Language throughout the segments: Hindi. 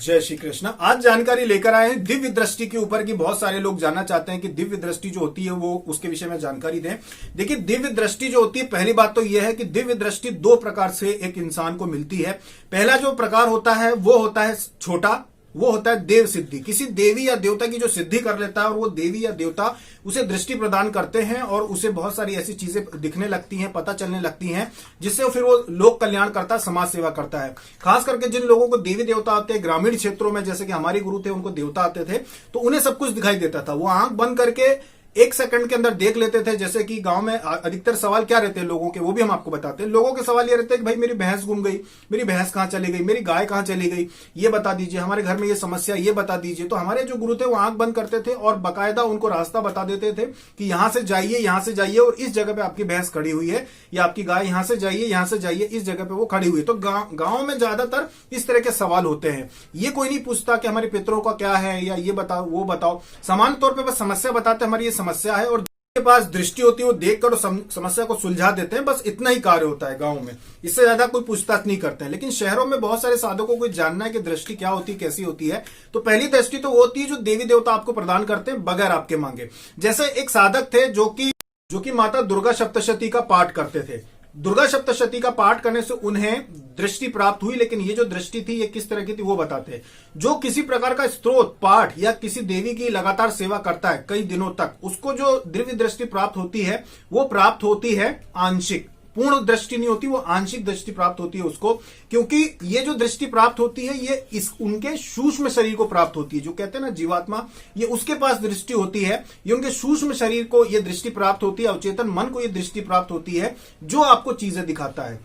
जय श्री कृष्ण। आज जानकारी लेकर आए हैं दिव्य दृष्टि के ऊपर की बहुत सारे लोग जानना चाहते हैं कि दिव्य दृष्टि जो होती है वो उसके विषय में जानकारी दें। देखिए, दिव्य दृष्टि जो होती है, पहली बात तो यह है कि दिव्य दृष्टि दो प्रकार से एक इंसान को मिलती है। पहला जो प्रकार होता है वो होता है छोटा, वो होता है देव सिद्धि। किसी देवी या देवता की जो सिद्धि कर लेता है और वो देवी या देवता उसे दृष्टि प्रदान करते हैं और उसे बहुत सारी ऐसी चीजें दिखने लगती हैं, पता चलने लगती हैं, जिससे फिर वो लोक कल्याण करता है, समाज सेवा करता है। खास करके जिन लोगों को देवी देवता आते हैं ग्रामीण क्षेत्रों में, जैसे कि हमारे गुरु थे, उनको देवता आते थे तो उन्हें सब कुछ दिखाई देता था। वो आंख बंद करके एक सेकंड के अंदर देख लेते थे। जैसे कि गांव में अधिकतर सवाल क्या रहते हैं लोगों के, वो भी हम आपको बताते हैं। लोगों के सवाल ये रहते हैं कि भाई मेरी भैंस गुम गई, मेरी भैंस कहां चली गई, मेरी गाय कहां चली गई, ये बता दीजिए, हमारे घर में ये समस्या, ये बता दीजिए। तो हमारे जो गुरु थे वो आंख बंद करते थे और बाकायदा उनको रास्ता बता देते थे कि यहां से जाइए, यहां से जाइए और इस जगह पे आपकी भैंस खड़ी हुई है, या आपकी गाय यहां से जाइए, यहां से जाइए, इस जगह पे वो खड़ी हुई है। तो गांव में ज्यादातर इस तरह के सवाल होते हैं। ये कोई नहीं पूछता कि हमारे पितरों का क्या है, या ये बताओ वो बताओ। सामान्य तौर पर बस समस्या बताते हमारी ये समस्या है, और के पास दृष्टि होती है वो देखकर समस्या को सुलझा देते हैं। बस इतना ही कार्य होता है गांव में, इससे ज्यादा कोई पूछताछ नहीं करते हैं। लेकिन शहरों में बहुत सारे साधकों को जानना है कि दृष्टि क्या होती है, कैसी होती है। तो पहली दृष्टि तो वो होती है जो देवी देवता आपको प्रदान करते हैं बगैर आपके मांगे। जैसे एक साधक थे जो कि माता दुर्गा सप्तशती का पाठ करते थे। दुर्गा सप्तशती का पाठ करने से उन्हें दृष्टि प्राप्त हुई। लेकिन ये जो दृष्टि थी ये किस तरह की थी वो बताते हैं। जो किसी प्रकार का स्तोत्र पाठ या किसी देवी की लगातार सेवा करता है कई दिनों तक, उसको जो दिव्य दृष्टि प्राप्त होती है वो प्राप्त होती है आंशिक, पूर्ण दृष्टि नहीं होती, वो आंशिक दृष्टि प्राप्त होती है उसको। क्योंकि ये जो दृष्टि प्राप्त होती है ये उनके सूक्ष्म शरीर को प्राप्त होती है। जो कहते हैं ना जीवात्मा, ये उसके पास दृष्टि होती है, ये उनके सूक्ष्म शरीर को ये दृष्टि प्राप्त होती है, अवचेतन मन को ये दृष्टि प्राप्त होती है जो आपको चीजें दिखाता है।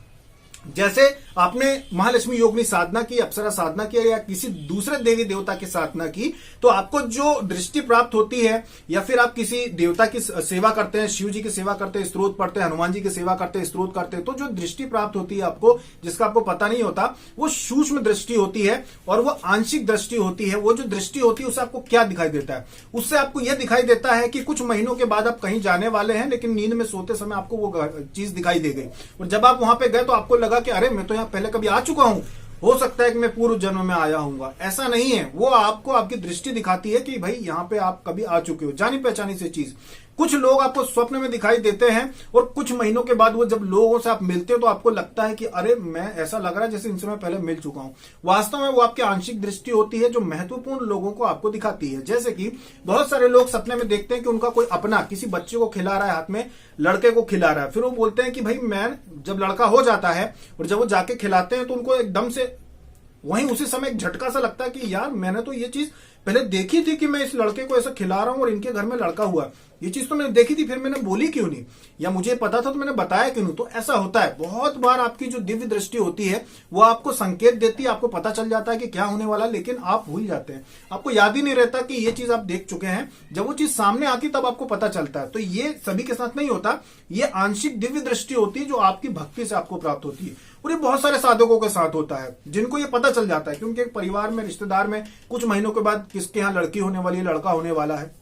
जैसे आपने महालक्ष्मी योगिनी साधना की, अप्सरा साधना की, या किसी दूसरे देवी देवता की साधना की, तो आपको जो दृष्टि प्राप्त होती है, या फिर आप किसी देवता की सेवा करते हैं, शिव जी की सेवा करते हैं, स्तोत्र पढ़ते हैं, हनुमान जी की सेवा करते हैं, स्तोत्र करते हैं, तो जो दृष्टि प्राप्त होती है आपको, जिसका आपको पता नहीं होता, वो सूक्ष्म दृष्टि होती है और वो आंशिक दृष्टि होती है। वो जो दृष्टि होती है उससे आपको क्या दिखाई देता है? उससे आपको यह दिखाई देता है कि कुछ महीनों के बाद आप कहीं जाने वाले हैं, लेकिन नींद में सोते समय आपको वो चीज दिखाई दे गई, और जब आप वहां पे गए तो आपको लगा कि अरे मैं तो यहां पहले कभी आ चुका हूं, हो सकता है कि मैं पूर्व जन्म में आया हूंगा। ऐसा नहीं है, वो आपको आपकी दृष्टि दिखाती है कि भाई यहां पे आप कभी आ चुके हो, जानी पहचानी से चीज। कुछ लोग आपको स्वप्न में दिखाई देते हैं और कुछ महीनों के बाद वो जब लोगों से आप मिलते हो तो आपको लगता है कि अरे मैं ऐसा लग रहा है जैसे इनसे मैं पहले मिल चुका हूं। वास्तव में वो आपकी आंशिक दृष्टि होती है जो महत्वपूर्ण लोगों को आपको दिखाती है। जैसे कि बहुत सारे लोग सपने में देखते हैं कि उनका कोई अपना किसी बच्चे को खिला रहा है, हाथ में लड़के को खिला रहा है। फिर वो बोलते हैं कि भाई मैं, जब लड़का हो जाता है और जब वो जाके खिलाते हैं तो उनको एकदम से वहीं उसी समय एक झटका सा लगता है कि यार मैंने तो ये चीज पहले देखी थी कि मैं इस लड़के को ऐसा खिला रहा हूं और इनके घर में लड़का हुआ, ये चीज तो मैंने देखी थी, फिर मैंने बोली क्यों नहीं, या मुझे पता था तो मैंने बताया क्यों नहीं। तो ऐसा होता है। बहुत बार आपकी जो दिव्य दृष्टि होती है वो आपको संकेत देती है, आपको पता चल जाता है कि क्या होने वाला, लेकिन आप भूल जाते हैं, आपको याद ही नहीं रहता कि ये चीज आप देख चुके हैं। जब वो चीज सामने आती तब आपको पता चलता है। तो ये सभी के साथ नहीं होता, ये आंशिक दिव्य दृष्टि होती है जो आपकी भक्ति से आपको प्राप्त होती है। और ये बहुत सारे साधकों के साथ होता है जिनको ये पता चल जाता है, क्योंकि एक परिवार में, रिश्तेदार में कुछ महीनों के बाद किसके यहाँ लड़की होने वाली है, लड़का होने वाला है।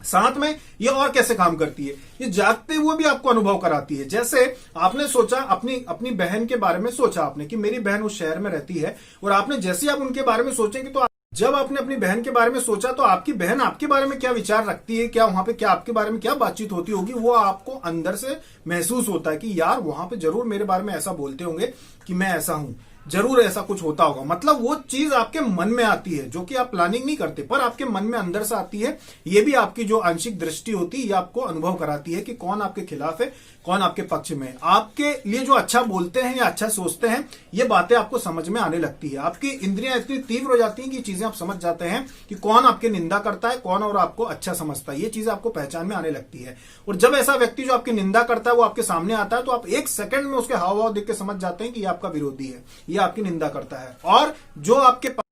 साथ में ये और कैसे काम करती है, ये जागते हुए भी आपको अनुभव कराती है। जैसे आपने सोचा, अपनी बहन के बारे में सोचा आपने कि मेरी बहन उस शहर में रहती है, और आपने जैसे आप उनके बारे में सोचेंगे तो जब आपने अपनी बहन के बारे में सोचा तो आपकी बहन आपके बारे में क्या विचार रखती है, क्या वहां पे क्या आपके बारे में क्या बातचीत होती होगी, वो आपको अंदर से महसूस होता है कि यार वहां पे जरूर मेरे बारे में ऐसा बोलते होंगे कि मैं ऐसा हूं, जरूर ऐसा कुछ होता होगा। मतलब वो चीज आपके मन में आती है जो कि आप प्लानिंग नहीं करते, पर आपके मन में अंदर से आती है। ये भी आपकी जो आंशिक दृष्टि होती है ये आपको अनुभव कराती है कि कौन आपके खिलाफ है, कौन आपके पक्ष में है। आपके लिए जो अच्छा बोलते हैं या अच्छा सोचते हैं, ये बातें आपको समझ में आने लगती है। आपकी इंद्रियां इतनी तीव्र हो जाती हैं कि चीजें आप समझ जाते हैं कि कौन आपकी निंदा करता है, कौन और आपको अच्छा समझता है। ये चीजें आपको पहचान में आने लगती है। और जब ऐसा व्यक्ति जो आपकी निंदा करता है वो आपके सामने आता है तो आप एक सेकंड में उसके हाव भाव देख के समझ जाते हैं कि ये आपका विरोधी है, ये आपकी निंदा करता है। और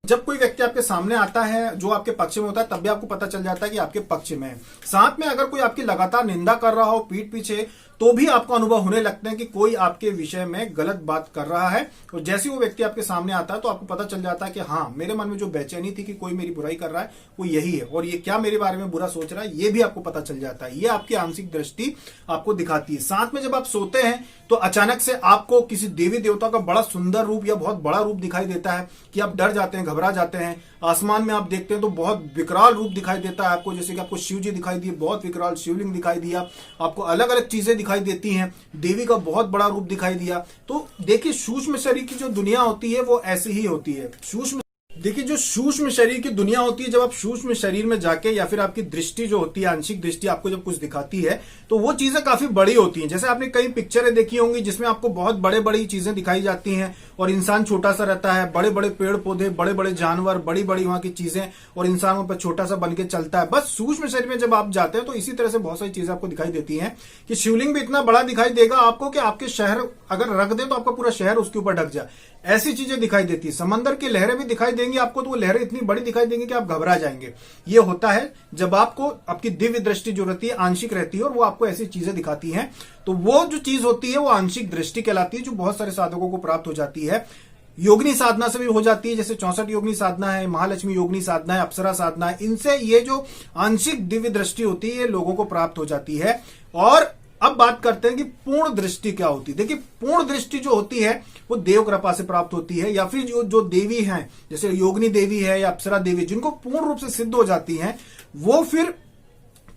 जब कोई व्यक्ति आपके सामने आता है जो आपके पक्ष में होता है, तब भी आपको पता चल जाता है कि आपके पक्ष में है। साथ में अगर कोई आपकी लगातार निंदा कर रहा हो पीठ पीछे, तो भी आपको अनुभव होने लगते हैं कि कोई आपके विषय में गलत बात कर रहा है। और जैसे वो व्यक्ति आपके सामने आता है तो आपको पता चल जाता है कि हाँ, मेरे मन में जो बेचैनी थी कि कोई मेरी बुराई कर रहा है वो यही है, और ये क्या मेरे बारे में बुरा सोच रहा है, ये भी आपको पता चल जाता है। ये आपकी आंशिक दृष्टि आपको दिखाती है। साथ में जब आप सोते हैं तो अचानक से आपको किसी देवी देवता का बड़ा सुंदर रूप या बहुत बड़ा रूप दिखाई देता है कि आप डर जाते हैं, घबरा जाते हैं। आसमान में आप देखते हैं तो बहुत विकराल रूप दिखाई देता है आपको, जैसे कि आपको शिव जी दिखाई दिए, बहुत विकराल शिवलिंग दिखाई दिया, आपको अलग अलग चीजें दिखाई देती हैं, देवी का बहुत बड़ा रूप दिखाई दिया। तो देखिए सूक्ष्म शरीर की जो दुनिया होती है वो ऐसी ही होती है। देखिए जो सूक्ष्म शरीर की दुनिया होती है, जब आप सूक्ष्म शरीर में जाके या फिर आपकी दृष्टि जो होती है, आंशिक दृष्टि आपको जब कुछ दिखाती है तो वो चीजें काफी बड़ी होती हैं। जैसे आपने कई पिक्चरें देखी होंगी जिसमें आपको बहुत बड़े बड़ी चीजें दिखाई जाती हैं और इंसान छोटा सा रहता है, बड़े बड़े पेड़ पौधे, बड़े बड़े जानवर, बड़ी बड़ी वहां की चीजें, और इंसान वहां पर छोटा सा बन के चलता है। बस सूक्ष्म शरीर में जब आप जाते हैं तो इसी तरह से बहुत सारी चीजें आपको दिखाई देती हैं कि शिवलिंग भी इतना बड़ा दिखाई देगा आपको कि आपके शहर अगर रख दे तो आपका पूरा शहर उसके ऊपर ढक जाए, ऐसी चीजें दिखाई देती है। समंदर की लहरें भी दिखाई देंगी आपको, तो वो लहरें इतनी बड़ी दिखाई देंगी कि आप घबरा जाएंगे। ये होता है जब आपको आपकी दिव्य दृष्टि जो रहती है आंशिक रहती है और वो आपको ऐसी चीजें दिखाती हैं। तो वो जो चीज होती है वो आंशिक दृष्टि कहलाती है, जो बहुत सारे साधकों को प्राप्त हो जाती है। योगिनी साधना से भी हो जाती है, जैसे 64 योगिनी साधना है, महालक्ष्मी योगिनी साधना है, अप्सरा साधना है। इनसे ये जो आंशिक दिव्य दृष्टि होती है ये लोगों को प्राप्त हो जाती है। और अब बात करते हैं कि पूर्ण दृष्टि क्या होती है। देखिए पूर्ण दृष्टि जो होती है वो देव कृपा से प्राप्त होती है, या फिर जो देवी हैं जैसे योगिनी देवी है या अप्सरा देवी, जिनको पूर्ण रूप से सिद्ध हो जाती हैं, वो फिर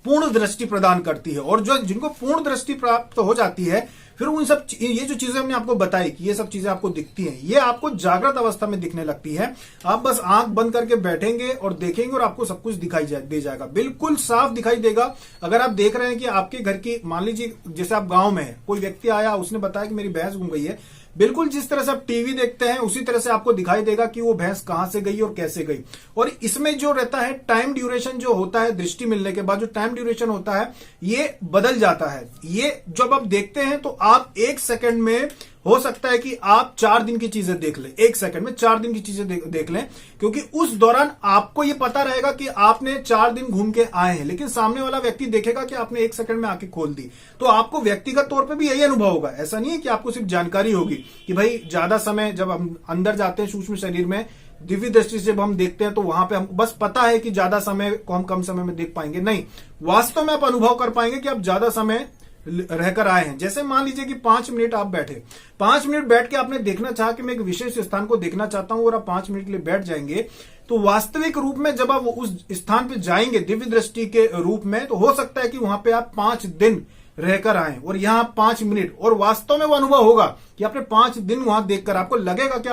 पूर्ण दृष्टि प्रदान करती है। और जो जिनको पूर्ण दृष्टि प्राप्त हो जाती है फिर उन सब ये जो चीजें हमने आपको बताई कि ये सब चीजें आपको दिखती हैं, ये आपको जागृत अवस्था में दिखने लगती है। आप बस आंख बंद करके बैठेंगे और देखेंगे और आपको सब कुछ दिखाई दे जाएगा, बिल्कुल साफ दिखाई देगा। अगर आप देख रहे हैं कि आपके घर की, मान लीजिए जैसे आप गांव में है, कोई व्यक्ति आया उसने बताया कि मेरी भैंस गुम गई है, बिल्कुल जिस तरह से आप टीवी देखते हैं उसी तरह से आपको दिखाई देगा कि वो भैंस कहां से गई और कैसे गई। और इसमें जो रहता है टाइम ड्यूरेशन जो होता है, दृष्टि मिलने के बाद जो टाइम ड्यूरेशन होता है ये बदल जाता है। ये जब आप देखते हैं तो आप 1 सेकंड में, हो सकता है कि आप 4 दिन की चीजें देख लें, 1 सेकंड में 4 दिन की चीजें देख लें, क्योंकि उस दौरान आपको ये पता रहेगा कि आपने 4 दिन घूम के आए हैं, लेकिन सामने वाला व्यक्ति देखेगा कि आपने 1 सेकंड में आंखें खोल दी। तो आपको व्यक्तिगत तौर पे भी यही अनुभव होगा। ऐसा नहीं है कि आपको सिर्फ जानकारी होगी कि भाई ज्यादा समय जब हम अंदर जाते हैं सूक्ष्म शरीर में, दिव्य दृष्टि से जब हम देखते हैं तो वहां पे हमको बस पता है कि ज्यादा समय को हम कम समय में देख पाएंगे, नहीं, वास्तव में आप अनुभव कर पाएंगे कि आप ज्यादा समय रहकर आए हैं। जैसे मान लीजिए कि 5 मिनट आप बैठे, 5 मिनट बैठ के आपने देखना चाहा कि मैं एक विशेष स्थान को देखना चाहता हूं और आप 5 मिनट के लिए बैठ जाएंगे, तो वास्तविक रूप में जब आप उस स्थान पे जाएंगे दिव्य दृष्टि के रूप में, तो हो सकता है कि वहां पे आप 5 दिन रहकर आए और यहां 5 मिनट, और वास्तव में वो अनुभव होगा कि आपने 5 दिन वहां देखकर आपको लगेगा कि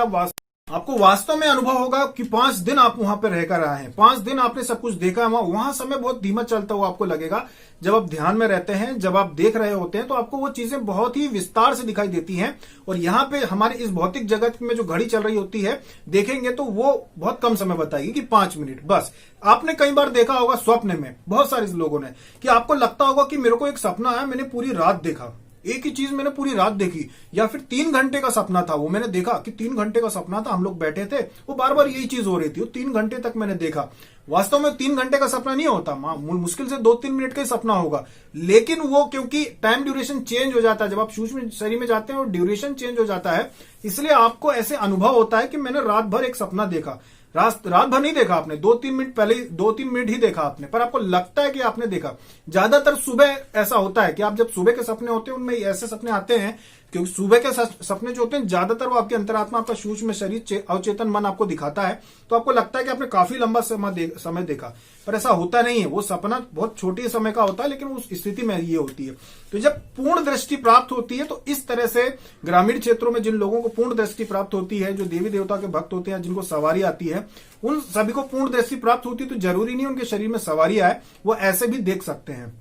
आपको वास्तव में अनुभव होगा कि 5 दिन आप वहां पर रहकर आए हैं, 5 दिन आपने सब कुछ देखा है। वहां समय बहुत धीमा चलता हुआ आपको लगेगा। जब आप ध्यान में रहते हैं, जब आप देख रहे होते हैं, तो आपको वो चीजें बहुत ही विस्तार से दिखाई देती हैं। और यहाँ पे हमारे इस भौतिक जगत में जो घड़ी चल रही होती है, देखेंगे तो वो बहुत कम समय बताएगी कि 5 मिनट बस। आपने कई बार देखा होगा स्वप्न में, बहुत सारे लोगों ने, कि आपको लगता होगा कि मेरे को एक सपना आया, मैंने पूरी रात देखा, एक ही चीज मैंने पूरी रात देखी, या फिर 3 घंटे का सपना था वो, मैंने देखा कि 3 घंटे का सपना था, हम लोग बैठे थे, वो बार बार यही चीज हो रही थी, वो 3 घंटे तक मैंने देखा। वास्तव में 3 घंटे का सपना नहीं होता, मुश्किल से 2-3 मिनट का ही सपना होगा, लेकिन वो क्योंकि टाइम ड्यूरेशन चेंज हो जाता है, जब आप सूक्ष्म शरीर में जाते हैं और ड्यूरेशन चेंज हो जाता है, इसलिए आपको ऐसे अनुभव होता है कि मैंने रात भर एक सपना देखा। रात भर नहीं देखा आपने, 2-3 मिनट पहले, 2-3 मिनट ही देखा आपने, पर आपको लगता है कि आपने देखा। ज्यादातर सुबह ऐसा होता है कि आप जब सुबह के सपने होते हैं उनमें ऐसे सपने आते हैं, क्योंकि सुबह के सपने जो होते हैं ज्यादातर वो आपके अंतरात्मा, आपका सूक्ष्म शरीर, अवचेतन मन आपको दिखाता है, तो आपको लगता है कि आपने काफी लंबा समय देखा, पर ऐसा होता नहीं है। वो सपना बहुत छोटे समय का होता है, लेकिन उस स्थिति में ये होती है। तो जब पूर्ण दृष्टि प्राप्त होती है, तो इस तरह से ग्रामीण क्षेत्रों में जिन लोगों को पूर्ण दृष्टि प्राप्त होती है, जो देवी देवता के भक्त होते हैं, जिनको सवारी आती है, उन सभी को पूर्ण दृष्टि प्राप्त होती है। तो जरूरी नहीं उनके शरीर में सवारी आए, वो ऐसे भी देख सकते हैं।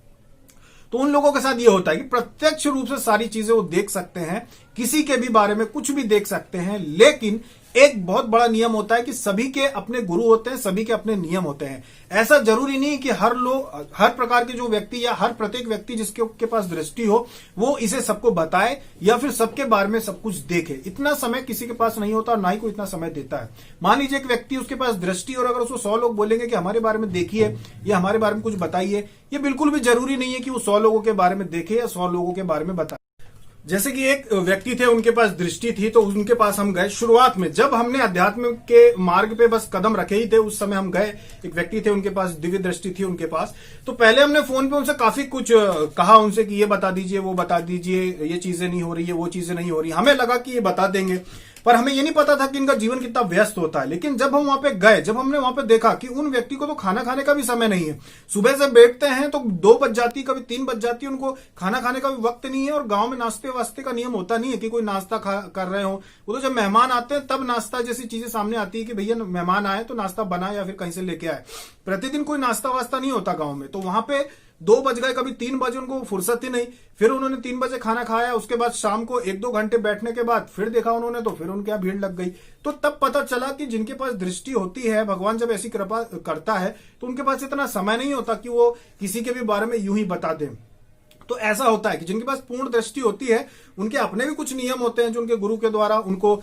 तो उन लोगों के साथ ये होता है कि प्रत्यक्ष रूप से सारी चीजें वो देख सकते हैं, किसी के भी बारे में कुछ भी देख सकते हैं। लेकिन एक बहुत बड़ा नियम होता है कि सभी के अपने गुरु होते हैं, सभी के अपने नियम होते हैं। ऐसा जरूरी नहीं कि हर प्रकार के जो व्यक्ति या हर प्रत्येक व्यक्ति जिसके पास दृष्टि हो, वो इसे सबको बताए या फिर सबके बारे में सब कुछ देखे। इतना समय किसी के पास नहीं होता और ना ही कोई इतना समय देता है। मान लीजिए एक व्यक्ति, उसके पास दृष्टि, और अगर उसको 100 लोग बोलेंगे कि हमारे बारे में देखिए या हमारे बारे में कुछ बताइए, ये बिल्कुल भी जरूरी नहीं है कि वो 100 लोगों के बारे में देखे या 100 लोगों के बारे में बताए। जैसे कि एक व्यक्ति थे, उनके पास दृष्टि थी, तो उनके पास हम गए। शुरुआत में जब हमने अध्यात्म के मार्ग पे बस कदम रखे ही थे, उस समय हम गए। एक व्यक्ति थे, उनके पास दिव्य दृष्टि थी उनके पास। तो पहले हमने फोन पे उनसे काफी कुछ कहा, उनसे कि ये बता दीजिए, वो बता दीजिए, ये चीजें नहीं हो रही है, वो चीजें नहीं हो रही। हमें लगा कि ये बता देंगे, पर हमें ये नहीं पता था कि इनका जीवन कितना व्यस्त होता है। लेकिन जब हम वहां पे गए, जब हमने वहां पे देखा कि उन व्यक्ति को तो खाना खाने का भी समय नहीं है, सुबह से बैठते हैं तो 2 बज जाती, कभी 3 बज जाती है, उनको खाना खाने का भी वक्त नहीं है। और गांव में नाश्ते वास्ते का नियम होता नहीं है कि कोई नाश्ता कर रहे हो। वो तो जब मेहमान आते हैं तब नाश्ता जैसी चीजें सामने आती है कि भैया मेहमान आए तो नाश्ता बनाए या फिर कहीं से लेके आए। प्रतिदिन कोई नाश्ता वास्ता नहीं होता गांव में। तो वहां पे 2 बज गए, कभी 3 बजे, उनको फुर्सत ही नहीं। फिर उन्होंने 3 बजे खाना खाया, उसके बाद शाम को 1-2 घंटे बैठने के बाद फिर देखा उन्होंने, तो फिर उनके यहाँ भीड़ लग गई। तो तब पता चला कि जिनके पास दृष्टि होती है, भगवान जब ऐसी कृपा करता है तो उनके पास इतना समय नहीं होता कि वो किसी के भी बारे में यूं ही बता दें। तो ऐसा होता है कि जिनके पास पूर्ण दृष्टि होती है, उनके अपने भी कुछ नियम होते हैं जो उनके गुरु के द्वारा उनको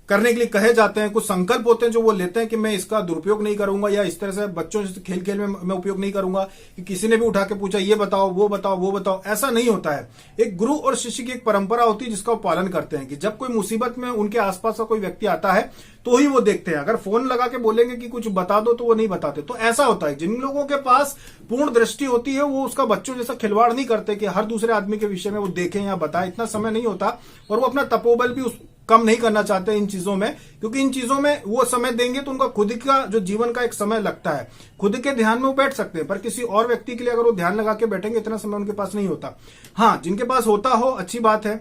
करने के लिए कहे जाते हैं। कुछ संकल्प होते हैं जो वो लेते हैं कि मैं इसका दुरुपयोग नहीं करूंगा, या इस तरह से बच्चों से खेल खेल में मैं उपयोग नहीं करूंगा कि किसी ने भी उठा के पूछा ये बताओ वो बताओ वो बताओ, ऐसा नहीं होता है। एक गुरु और शिष्य की एक परंपरा होती है जिसका वो पालन करते हैं कि जब कोई मुसीबत में उनके आसपास का कोई व्यक्ति आता है तो ही वो देखते हैं। अगर फोन लगा के बोलेंगे कि कुछ बता दो तो वो नहीं बताते। तो ऐसा होता है, जिन लोगों के पास पूर्ण दृष्टि होती है वो उसका बच्चों जैसा खिलवाड़ नहीं करते कि हर दूसरे आदमी के विषय में वो देखें या बताएं। इतना समय नहीं होता, और वो अपना तपोबल भी कम नहीं करना चाहते इन चीजों में, क्योंकि इन चीजों में वो समय देंगे तो उनका खुद का जो जीवन का एक समय लगता है, खुद के ध्यान में वो बैठ सकते हैं। पर किसी और व्यक्ति के लिए अगर वो ध्यान लगा के बैठेंगे, इतना समय उनके पास नहीं होता। हाँ, जिनके पास होता हो अच्छी बात है।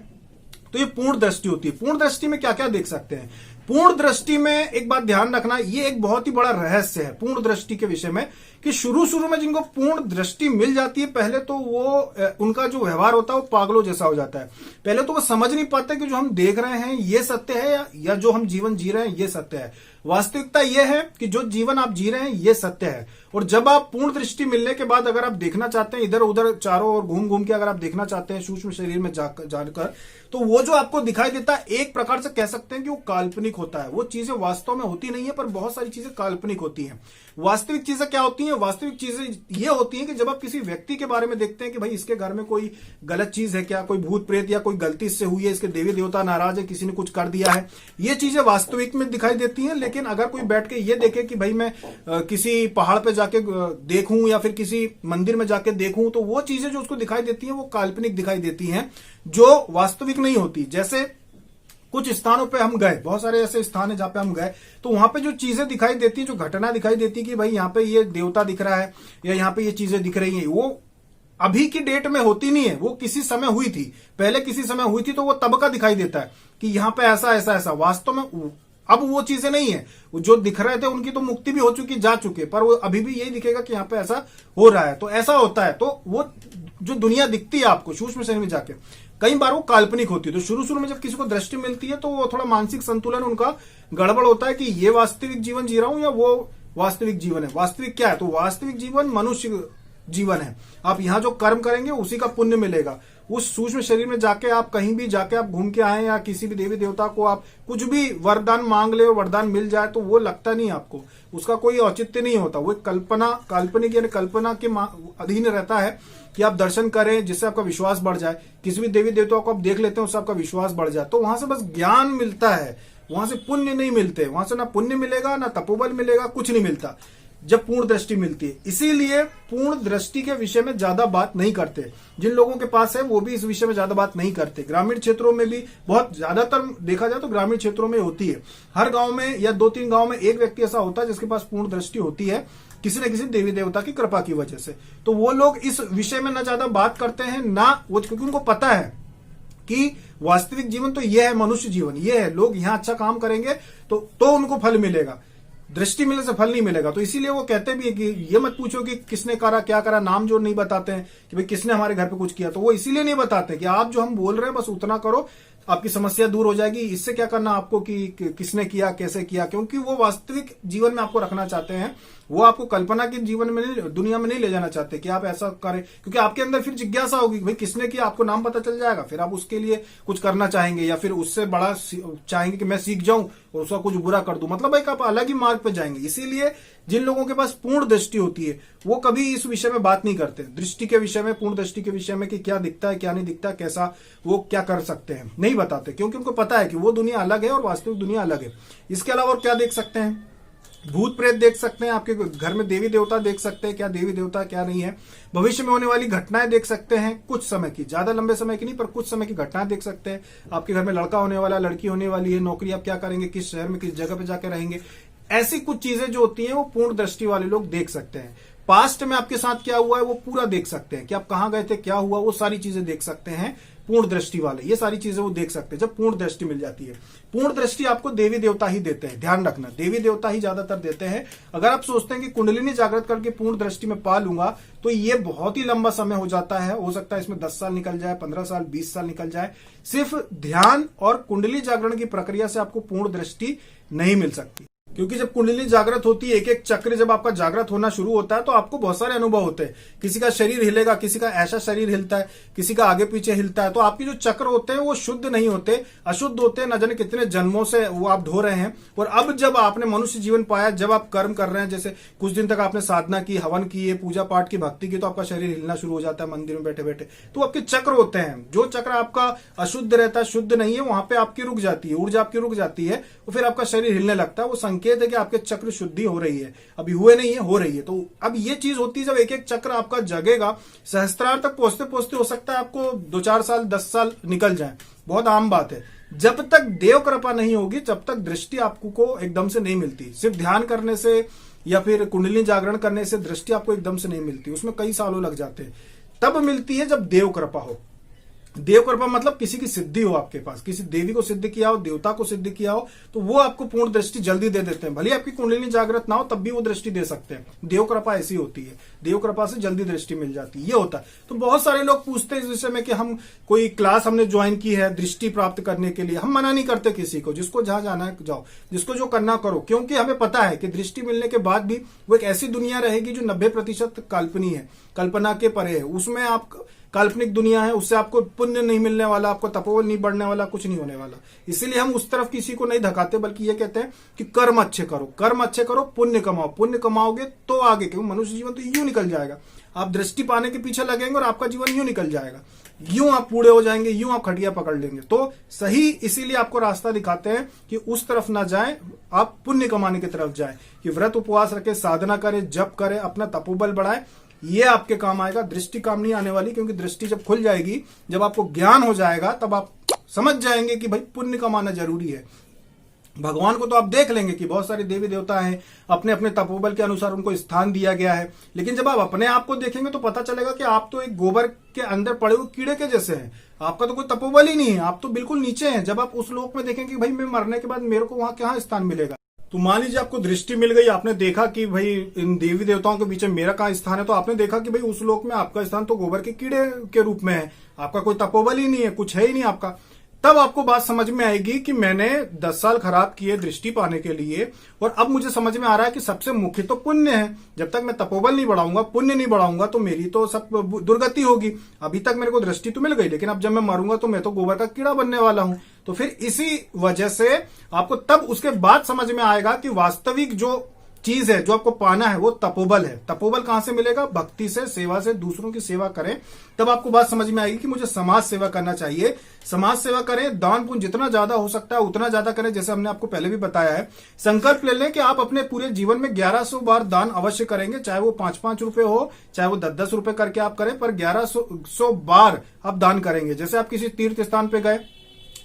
तो ये पूर्ण दृष्टि होती है। पूर्ण दृष्टि में क्या क्या देख सकते हैं? पूर्ण दृष्टि में एक बात ध्यान रखना, ये एक बहुत ही बड़ा रहस्य है पूर्ण दृष्टि के विषय में, कि शुरू में जिनको पूर्ण दृष्टि मिल जाती है, पहले तो वो उनका जो व्यवहार होता है वो पागलों जैसा हो जाता है। पहले तो वो समझ नहीं पाते कि जो हम देख रहे हैं ये सत्य है, या जो हम जीवन जी रहे हैं ये सत्य है। वास्तविकता यह है कि जो जीवन आप जी रहे हैं ये सत्य है। और जब आप पूर्ण दृष्टि मिलने के बाद अगर आप देखना चाहते हैं इधर उधर चारों ओर घूम घूम के, अगर आप देखना चाहते हैं सूक्ष्म शरीर में जानकर, तो वो जो आपको दिखाई देता है एक प्रकार से कह सकते हैं कि वो काल्पनिक होता है। वो चीजें वास्तव में होती नहीं है, पर बहुत सारी चीजें काल्पनिक होती हैं। वास्तविक चीजें क्या होती हैं? वास्तविक चीजें ये होती हैं कि जब आप किसी व्यक्ति के बारे में देखते हैं कि भाई इसके घर में कोई गलत चीज है क्या, कोई भूत प्रेत या कोई गलती इससे हुई है, इसके देवी देवता नाराज है, किसी ने कुछ कर दिया है, ये चीजें वास्तविक में दिखाई देती हैं। लेकिन अगर कोई बैठ के ये देखे कि भाई मैं किसी पहाड़ पे जाके देखूं या फिर किसी मंदिर में जाके देखूं, तो वो चीजें जो उसको दिखाई देती हैं वो काल्पनिक दिखाई देती हैं, जो वास्तविक नहीं होती। जैसे कुछ स्थानों पे हम गए, बहुत सारे ऐसे स्थान है जहां पे हम गए, तो वहां पे जो चीजें दिखाई देती है, जो घटना दिखाई देती है कि भाई यहाँ पे ये देवता दिख रहा है या यहाँ पे ये चीजें दिख रही हैं, वो अभी की डेट में होती नहीं है, वो किसी समय हुई थी, पहले किसी समय हुई थी, तो वो तब का दिखाई देता है कि यहाँ पे ऐसा ऐसा ऐसा। वास्तव में अब वो चीजें नहीं है, जो दिख रहे थे उनकी तो मुक्ति भी हो चुकी, जा चुके, पर वो अभी भी यही दिखेगा कि यहाँ पे ऐसा हो रहा है। तो ऐसा होता है। तो वो जो दुनिया दिखती है आपको सूक्ष्म शरीर में जाके, कई बार वो काल्पनिक होती है। तो शुरू में जब किसी को दृष्टि मिलती है तो वो थोड़ा मानसिक संतुलन उनका गड़बड़ होता है कि ये वास्तविक जीवन जी रहा हूं या वो वास्तविक जीवन है। वास्तविक क्या है? तो वास्तविक जीवन मनुष्य जीवन है। आप यहां जो कर्म करेंगे उसी का पुण्य मिलेगा। उस सूक्ष्म शरीर में जाके आप कहीं भी जाके आप घूम के आए या किसी भी देवी देवता को आप कुछ भी वरदान मांग ले और वरदान मिल जाए, तो वो लगता नहीं आपको, उसका कोई औचित्य नहीं होता। वो कल्पना, काल्पनिक यानी कल्पना के अधीन रहता है कि आप दर्शन करें जिससे आपका विश्वास बढ़ जाए। किसी भी देवी देवता को आप देख लेते हैं उससे आपका विश्वास बढ़ जाए, तो वहां से बस ज्ञान मिलता है, वहां से पुण्य नहीं मिलते। वहां से ना पुण्य मिलेगा ना तपोबल मिलेगा, कुछ नहीं मिलता जब पूर्ण दृष्टि मिलती है। इसीलिए पूर्ण दृष्टि के विषय में ज्यादा बात नहीं करते। जिन लोगों के पास है वो भी इस विषय में ज्यादा बात नहीं करते। ग्रामीण क्षेत्रों में भी बहुत ज्यादातर देखा जाए तो ग्रामीण क्षेत्रों में होती है। हर गांव में या 2-3 गांव में एक व्यक्ति ऐसा होता है जिसके पास पूर्ण दृष्टि होती है, किसी न किसी देवी देवता की कृपा की वजह से। तो वो लोग इस विषय में ना ज्यादा बात करते हैं ना वो, क्योंकि उनको पता है कि वास्तविक जीवन तो यह है, मनुष्य जीवन ये है। लोग यहाँ अच्छा काम करेंगे तो उनको फल मिलेगा, दृष्टि मिलने से फल नहीं मिलेगा। तो इसीलिए वो कहते भी है कि ये मत पूछो कि किसने करा क्या करा, नाम जो नहीं बताते हैं कि भाई किसने हमारे घर पे कुछ किया, तो वो इसीलिए नहीं बताते कि आप जो हम बोल रहे हैं बस उतना करो, आपकी समस्या दूर हो जाएगी। इससे क्या करना आपको कि किसने किया कैसे किया, क्योंकि वो वास्तविक जीवन में आपको रखना चाहते हैं। वो आपको कल्पना के जीवन में नहीं, दुनिया में नहीं ले जाना चाहते कि आप ऐसा करें, क्योंकि आपके अंदर फिर जिज्ञासा होगी भाई किसने किया, आपको नाम पता चल जाएगा, फिर आप उसके लिए कुछ करना चाहेंगे या फिर उससे बड़ा चाहेंगे कि मैं सीख जाऊं और उसका कुछ बुरा कर दूं। मतलब एक आप अलग ही मार्ग पे जाएंगे। इसीलिए जिन लोगों के पास पूर्ण दृष्टि होती है वो कभी इस विषय में बात नहीं करते, दृष्टि के विषय में, पूर्ण दृष्टि के विषय में कि क्या दिखता है क्या नहीं दिखता, कैसा वो क्या कर सकते हैं, नहीं बताते, क्योंकि उनको पता है कि वो दुनिया अलग है और वास्तविक दुनिया अलग है। इसके अलावा और क्या देख सकते हैं? भूत प्रेत देख सकते हैं, आपके घर में देवी देवता देख सकते हैं, क्या देवी देवता क्या नहीं है, भविष्य में होने वाली घटनाएं देख सकते हैं, कुछ समय की, ज्यादा लंबे समय की नहीं पर कुछ समय की घटनाएं देख सकते हैं। आपके घर में लड़का होने वाला, लड़की होने वाली है, नौकरी आप क्या करेंगे, किस शहर में किस जगह पे जाकर रहेंगे, ऐसी कुछ चीजें जो होती हैं वो पूर्ण दृष्टि वाले लोग देख सकते हैं। पास्ट में आपके साथ क्या हुआ है वो पूरा देख सकते हैं, कि आप कहां गए थे, क्या हुआ, वो सारी चीजें देख सकते हैं पूर्ण दृष्टि वाले। ये सारी चीजें वो देख सकते हैं जब पूर्ण दृष्टि मिल जाती है। पूर्ण दृष्टि आपको देवी देवता ही देते हैं, ध्यान रखना, देवी देवता ही ज्यादातर देते हैं। अगर आप सोचते हैं कि कुंडलिनी जागृत करके पूर्ण दृष्टि में पा लूंगा तो ये बहुत ही लंबा समय हो जाता है, हो सकता है इसमें 10 साल निकल जाए, 15 साल, 20 साल निकल जाए। सिर्फ ध्यान और कुंडली जागरण की प्रक्रिया से आपको पूर्ण दृष्टि नहीं मिल सकती, क्योंकि जब कुंडली जागृत होती है, एक एक चक्र जब आपका जागृत होना शुरू होता है तो आपको बहुत सारे अनुभव होते हैं। किसी का शरीर हिलेगा, किसी का ऐसा शरीर हिलता है, किसी का आगे पीछे हिलता है। तो आपके जो चक्र होते हैं वो शुद्ध नहीं होते, अशुद्ध होते हैं, न जाने कितने जन्मों से वो आप ढो रहे हैं। और अब जब आपने मनुष्य जीवन पाया, जब आप कर्म कर रहे हैं, जैसे कुछ दिन तक आपने साधना की, हवन की, पूजा पाठ की, भक्ति की, तो आपका शरीर हिलना शुरू हो जाता है मंदिर में बैठे बैठे। तो आपके चक्र होते हैं, जो चक्र आपका अशुद्ध रहता है, शुद्ध नहीं है, वहां पे आपकी रुक जाती है, ऊर्जा आपकी रुक जाती है, तो फिर आपका शरीर हिलने लगता है। वो संकेत है कि आपके चक्र शुद्धि हो रही है, अभी हुए नहीं है, हो रही है। तो अब ये चीज होती है जब एक एक चक्र आपका जगेगा, सहस्त्रार तक पहुंचते पहुंचते हो सकता है आपको 2-4 साल, 10 साल निकल जाए, बहुत आम बात है। जब तक देव कृपा नहीं होगी, जब तक दृष्टि आपको एकदम से नहीं मिलती। सिर्फ ध्यान करने से या फिर कुंडली जागरण करने से दृष्टि आपको एकदम से नहीं मिलती, उसमें कई सालों लग जाते हैं। तब मिलती है जब देव कृपा हो। देव कृपा मतलब किसी की सिद्धि हो, आपके पास किसी देवी को सिद्ध किया हो, देवता को सिद्ध किया हो, तो वो आपको पूर्ण दृष्टि जल्दी दे देते हैं। भले आपकी कुंडलिनी जागृत ना हो तब भी वो दृष्टि दे सकते हैं। देव कृपा ऐसी होती है, देव कृपा से जल्दी दृष्टि मिल जाती है, ये होता है। तो बहुत सारे लोग पूछते हैं इस विषय में कि हम कोई क्लास हमने ज्वाइन की है दृष्टि प्राप्त करने के लिए। हम मना नहीं करते किसी को, जिसको जहां जाना है जाओ, जिसको जो करना करो, क्योंकि हमें पता है कि दृष्टि मिलने के बाद भी वो एक ऐसी दुनिया रहेगी जो 90% काल्पनिक है, कल्पना के परे है। उसमें आप काल्पनिक दुनिया है, उससे आपको पुण्य नहीं मिलने वाला, आपको तपोबल नहीं बढ़ने वाला, कुछ नहीं होने वाला। इसीलिए हम उस तरफ किसी को नहीं धकाते, बल्कि ये कहते हैं कि कर्म अच्छे करो, कर्म अच्छे करो, पुण्य कमाओ, पुण्य कमाओगे तो आगे, क्योंकि मनुष्य जीवन तो यूं निकल जाएगा। आप दृष्टि पाने के पीछे लगेंगे और आपका जीवन यूं निकल जाएगा, यूं आप बूढ़े हो जाएंगे, यूं आप खटिया पकड़ लेंगे। तो सही इसीलिए आपको रास्ता दिखाते हैं कि उस तरफ ना जाएं, आप पुण्य कमाने की तरफ जाएं, कि व्रत उपवास रखे, साधना करें, जप करें, अपना तपोबल बढ़ाएं। ये आपके काम आएगा, दृष्टि काम नहीं आने वाली, क्योंकि दृष्टि जब खुल जाएगी, जब आपको ज्ञान हो जाएगा, तब आप समझ जाएंगे कि भाई पुण्य कमाना जरूरी है। भगवान को तो आप देख लेंगे कि बहुत सारे देवी देवता हैं, अपने अपने तपोबल के अनुसार उनको स्थान दिया गया है। लेकिन जब आप अपने आप को देखेंगे तो पता चलेगा कि आप तो एक गोबर के अंदर पड़े हुए कीड़े के जैसे हैं, आपका तो कोई तपोबल ही नहीं है, आप तो बिल्कुल नीचे हैं। जब आप उस लोक में देखेंगे कि भाई मैं मरने के बाद मेरे को वहां कहाँ स्थान मिलेगा। तो मान लीजिए आपको दृष्टि मिल गई, आपने देखा कि भाई इन देवी देवताओं के बीच में मेरा कहाँ स्थान है, तो आपने देखा कि भाई उस लोक में आपका स्थान तो गोबर के कीड़े के रूप में है, आपका कोई तपोबल ही नहीं है, कुछ है ही नहीं आपका। तब आपको बात समझ में आएगी कि मैंने 10 साल खराब किए दृष्टि पाने के लिए, और अब मुझे समझ में आ रहा है कि सबसे मुख्य तो पुण्य है। जब तक मैं तपोबल नहीं बढ़ाऊंगा, पुण्य नहीं बढ़ाऊंगा, तो मेरी तो सब दुर्गति होगी। अभी तक मेरे को दृष्टि तो मिल गई, लेकिन अब जब मैं मरूंगा तो मैं तो गोबर का कीड़ा बनने वाला हूं। तो फिर इसी वजह से आपको तब उसके बाद समझ में आएगा कि वास्तविक जो चीज है, जो आपको पाना है, वो तपोबल है। तपोबल कहां से मिलेगा? भक्ति से, सेवा से, दूसरों की सेवा करें, तब आपको बात समझ में आएगी कि मुझे समाज सेवा करना चाहिए। समाज सेवा करें, दान पुण्य जितना ज्यादा हो सकता है उतना ज्यादा करें। जैसे हमने आपको पहले भी बताया है, संकल्प ले लें कि आप अपने पूरे जीवन में 1100 बार दान अवश्य करेंगे, चाहे वो 5-5 रुपए हो, चाहे वो 10-10 रुपए करके आप करें, पर 1100 बार आप दान करेंगे। जैसे आप किसी तीर्थ स्थान पे गए,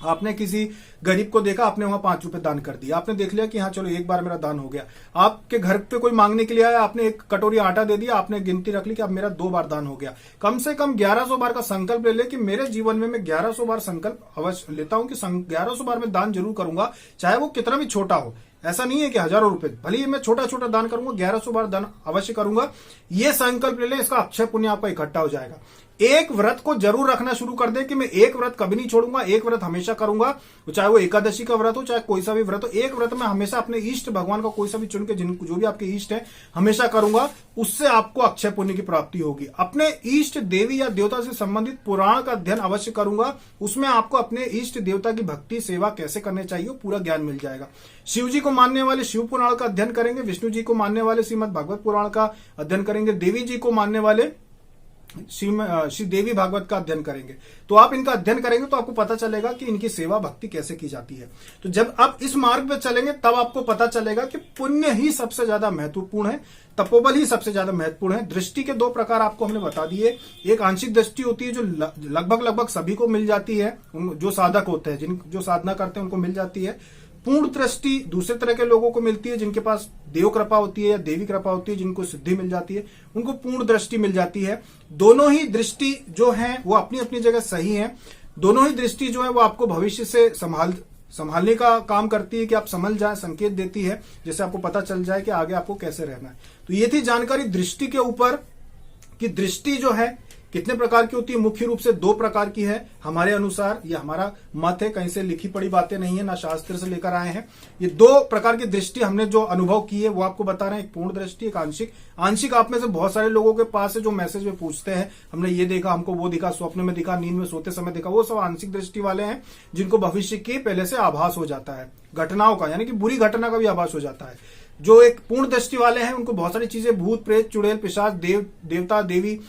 आपने किसी गरीब को देखा, आपने वहां 5 रुपए दान कर दिया, आपने देख लिया कि हाँ चलो एक बार मेरा दान हो गया। आपके घर पे कोई मांगने के लिए आया, आपने एक कटोरी आटा दे दिया, आपने गिनती रख ली कि अब मेरा 2 बार दान हो गया। कम से कम 1100 बार का संकल्प ले ले कि मेरे जीवन में मैं 1100 बार संकल्प अवश्य लेता हूं कि 1100 बार मैं दान जरूर करूंगा, चाहे वो कितना भी छोटा हो। ऐसा नहीं है कि हजारों रुपए, भले ही मैं छोटा छोटा दान करूंगा, 1100 बार दान अवश्य करूंगा। ये संकल्प ले ले, इसका अक्षय पुण्य आपका इकट्ठा हो जाएगा। एक व्रत को जरूर रखना शुरू कर दे कि मैं एक व्रत कभी नहीं छोड़ूंगा, एक व्रत हमेशा करूंगा, चाहे वो एकादशी का व्रत हो, चाहे कोई सा भी व्रत हो। एक व्रत में हमेशा अपने इष्ट भगवान का कोई सा भी चुन के, जो भी आपके इष्ट है, हमेशा करूंगा। उससे आपको अक्षय पुण्य की प्राप्ति होगी। अपने इष्ट देवी या देवता से संबंधित पुराण का अध्ययन अवश्य करूंगा, उसमें आपको अपने इष्ट देवता की भक्ति सेवा कैसे करनी चाहिए पूरा ज्ञान मिल जाएगा। शिव जी को मानने वाले शिव पुराण का अध्ययन करेंगे, विष्णु जी को मानने वाले श्रीमद भागवत पुराण का अध्ययन करेंगे, देवी जी को मानने वाले श्री देवी भागवत का अध्ययन करेंगे, तो आप इनका अध्ययन करेंगे तो आपको पता चलेगा कि इनकी सेवा भक्ति कैसे की जाती है। तो जब आप इस मार्ग पे चलेंगे तब आपको पता चलेगा कि पुण्य ही सबसे ज्यादा महत्वपूर्ण है, तपोबल ही सबसे ज्यादा महत्वपूर्ण है। दृष्टि के दो प्रकार आपको हमने बता दिए। एक आंशिक दृष्टि होती है जो लगभग सभी को मिल जाती है, जो साधक होते हैं, जो साधना करते हैं उनको मिल जाती है। पूर्ण दृष्टि दूसरे तरह के लोगों को मिलती है, जिनके पास देव कृपा होती है या देवी कृपा होती है, जिनको सिद्धि मिल जाती है, उनको पूर्ण दृष्टि मिल जाती है। दोनों ही दृष्टि जो है वो अपनी अपनी जगह सही है। दोनों ही दृष्टि जो है वो आपको भविष्य से संभालने का काम करती है कि आप समझ जाए, संकेत देती है, जैसे आपको पता चल जाए कि आगे आपको कैसे रहना है। तो ये थी जानकारी दृष्टि के ऊपर कि दृष्टि जो है कितने प्रकार की होती है। मुख्य रूप से 2 प्रकार की है हमारे अनुसार, ये हमारा मत है, कहीं से लिखी पड़ी बातें नहीं है, ना शास्त्र से लेकर आए हैं। ये 2 प्रकार की दृष्टि हमने जो अनुभव की है वो आपको बता रहे हैं, एक पूर्ण दृष्टि, एक आंशिक। आंशिक आप में से बहुत सारे लोगों के पास है जो मैसेज में पूछते हैं, हमने ये देखा, हमको वो दिखा, स्वप्न में दिखा, नींद में सोते समय देखा, वो सब आंशिक दृष्टि वाले हैं जिनको भविष्य के पहले से आभास हो जाता है, घटनाओं का, यानी कि बुरी घटना का भी आभास हो जाता है। जो एक पूर्ण दृष्टि वाले हैं उनको बहुत सारी चीजें, भूत प्रेत चुड़ैल पिशाच देवता देवी,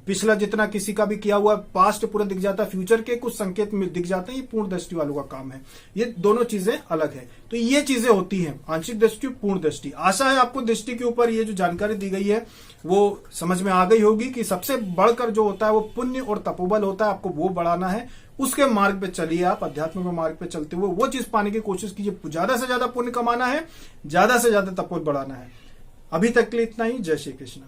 पिछला जितना किसी का भी किया हुआ पास्ट पूरा दिख जाता है, फ्यूचर के कुछ संकेत दिख जाते हैं, ये पूर्ण दृष्टि वालों का काम है। ये दोनों चीजें अलग है। तो ये चीजें होती हैं, आंशिक दृष्टि, पूर्ण दृष्टि। आशा है आपको दृष्टि के ऊपर ये जो जानकारी दी गई है वो समझ में आ गई होगी कि सबसे बढ़कर जो होता है वो पुण्य और तपोबल होता है, आपको वो बढ़ाना है, उसके मार्ग पे चलिए। आप अध्यात्म के मार्ग पे चलते हुए वो चीज पाने की कोशिश कीजिए। ज्यादा से ज्यादा पुण्य कमाना है, ज्यादा से ज्यादा तपोबल बढ़ाना है। अभी तक के लिए इतना ही। जय श्री कृष्ण।